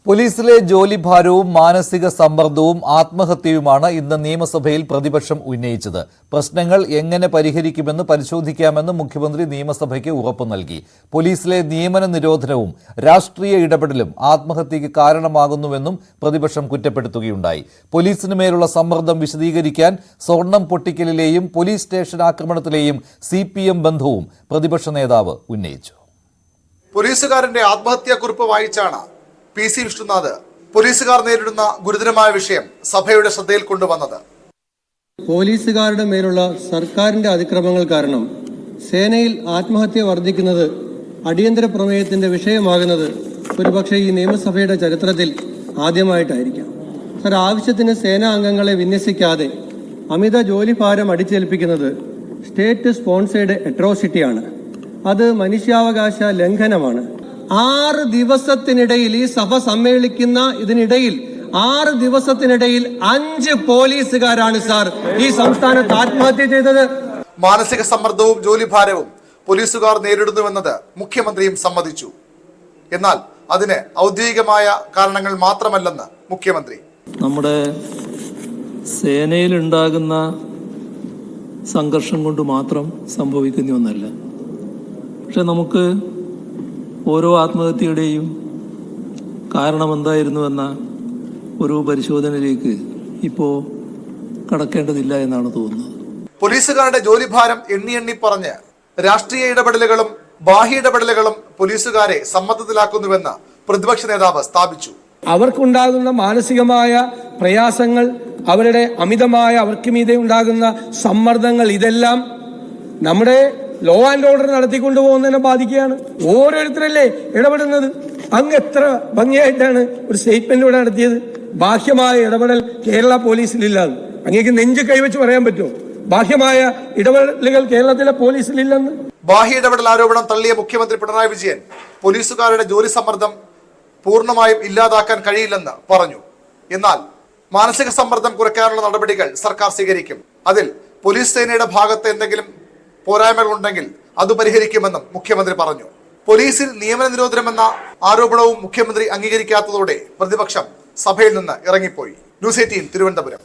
പോലീസിലെ ജോലിഭാരവും മാനസിക സമ്മർദ്ദവും ആത്മഹത്യയുമാണ് ഇന്ന് നിയമസഭയിൽ പ്രതിപക്ഷം ഉന്നയിച്ചത്. പ്രശ്നങ്ങൾ എങ്ങനെ പരിഹരിക്കുമെന്ന് പരിശോധിക്കാമെന്ന് മുഖ്യമന്ത്രി നിയമസഭയ്ക്ക് ഉറപ്പു നൽകി. പോലീസിലെ നിയമന നിരോധനവും രാഷ്ട്രീയ ഇടപെടലും ആത്മഹത്യയ്ക്ക് കാരണമാകുന്നുവെന്നും പ്രതിപക്ഷം കുറ്റപ്പെടുത്തുകയുണ്ടായി. പോലീസിന് മേലുള്ള സമ്മർദ്ദം വിശദീകരിക്കാൻ സ്വർണം പൊട്ടിക്കലിലെയും പോലീസ് സ്റ്റേഷൻ ആക്രമണത്തിലെയും CPM ബന്ധവും പ്രതിപക്ഷ നേതാവ് ഉന്നയിച്ചു. പോലീസുകാരന്റെ ആത്മഹത്യാക്കുറിപ്പ് വായിച്ചാണ് PC വിഷ്ണുനാഥ് പോലീസുകാർ നേരിടുന്ന ഗുരുതരമായ വിഷയം സഭയുടെ ശ്രദ്ധയിൽ കൊണ്ടുവന്നത്. പോലീസുകാരുടെ മേലുള്ള സർക്കാരിന്റെ അതിക്രമങ്ങൾ കാരണം സേനയിൽ ആത്മഹത്യ വർദ്ധിക്കുന്നത് അടിയന്തര പ്രമേയത്തിന്റെ വിഷയമാകുന്നത് ഒരുപക്ഷെ ഈ നിയമസഭയുടെ ചരിത്രത്തിൽ ആദ്യമായിട്ടായിരിക്കാം. സർ, ആവശ്യത്തിന് സേനാ അംഗങ്ങളെ വിന്യസിക്കാതെ അമിത ജോലിഭാരം അടിച്ചേൽപ്പിക്കുന്നത് സ്റ്റേറ്റ് സ്പോൺസേഡ് അട്രോസിറ്റിയാണ്. അത് മനുഷ്യാവകാശ ലംഘനമാണ്. 6 ദിവസത്തിനിടയിൽ ഈ സഭ സമ്മേളിക്കുന്ന ഇതിനിടയിൽ 6 ദിവസത്തിനിടയിൽ 5 പോലീസുകാരാണ് സാർ ഈ സംസ്ഥാനത്ത് ആത്മഹത്യ ചെയ്തത്. മാനസിക സമ്മർദ്ദവും ജോലിഭാരവും പോലീസുകാർ നേരിടുന്നുവെന്നത് മുഖ്യമന്ത്രിയും സമ്മതിച്ചു. എന്നാൽ അതിന് ഔദ്യോഗികമായ കാരണങ്ങൾ മാത്രമല്ലെന്ന് മുഖ്യമന്ത്രി. നമ്മുടെ സേനയിലുണ്ടാകുന്ന സംഘർഷം കൊണ്ട് മാത്രം സംഭവിക്കുന്ന ഒന്നല്ല. പക്ഷെ നമുക്ക് ഓരോ ആത്മഹത്യയുടെയും കാരണമെന്തായിരുന്നുവെന്ന ഒരു പരിശോധനയിലേക്ക് ഇപ്പോൾ കടക്കേണ്ടതില്ല എന്നാണ് തോന്നുന്നത്. പോലീസുകാരുടെ ജോലിഭാരം എണ്ണി പറഞ്ഞ് രാഷ്ട്രീയ ഇടപെടലുകളും ബാഹ്യ ഇടപെടലുകളും പോലീസുകാരെ സമ്മർദ്ദത്തിലാക്കുന്നുവെന്ന് പ്രതിപക്ഷ നേതാവ് സ്ഥാപിച്ചു. അവർക്കുണ്ടാകുന്ന മാനസികമായ പ്രയാസങ്ങൾ, അവരുടെ അമിതമായ അവർക്ക് മീതെ ഉണ്ടാകുന്ന സമ്മർദ്ദങ്ങൾ, ഇതെല്ലാം നമ്മുടെ ലോ ആൻഡ് ഓർഡർ നടത്തിക്കൊണ്ടുപോകുന്നതിനെ ബാധിക്കുകയാണ്. ഓരോരുത്തരല്ലേ ഇടപെടുന്നത്. അങ്ങ് എത്ര ഭംഗിയായിട്ടാണ് ഒരു സ്റ്റേറ്റ്മെന്റ് ഇവിടെ നടത്തിയത്. ബാഹ്യമായ ഇടപെടൽ കേരള പോലീസിലില്ലാന്ന് അങ്ങേക്ക് നെഞ്ച് കൈവച്ച് പറയാൻ പറ്റുമോ? ബാഹ്യമായ ഇടപെടലുകൾ കേരളത്തിലെ പോലീസിലില്ലെന്ന്. ബാഹ്യ ഇടപെടൽ ആരോപണം തള്ളിയ മുഖ്യമന്ത്രി പിണറായി വിജയൻ പോലീസുകാരുടെ ജോലി സമ്മർദ്ദം പൂർണ്ണമായും ഇല്ലാതാക്കാൻ കഴിയില്ലെന്ന് പറഞ്ഞു. എന്നാൽ മാനസിക സമ്മർദ്ദം കുറയ്ക്കാനുള്ള നടപടികൾ സർക്കാർ സ്വീകരിക്കും. അതിൽ പോലീസ് സേനയുടെ ഭാഗത്ത് എന്തെങ്കിലും പോരായ്മകൾ ഉണ്ടെങ്കിൽ അത് പരിഹരിക്കുമെന്നും മുഖ്യമന്ത്രി പറഞ്ഞു. പോലീസിൽ നിയമന നിരോധനമെന്ന ആരോപണവും മുഖ്യമന്ത്രി അംഗീകരിക്കാത്തതോടെ പ്രതിപക്ഷം സഭയിൽ നിന്ന് ഇറങ്ങിപ്പോയി. ന്യൂസ് 18 തിരുവനന്തപുരം.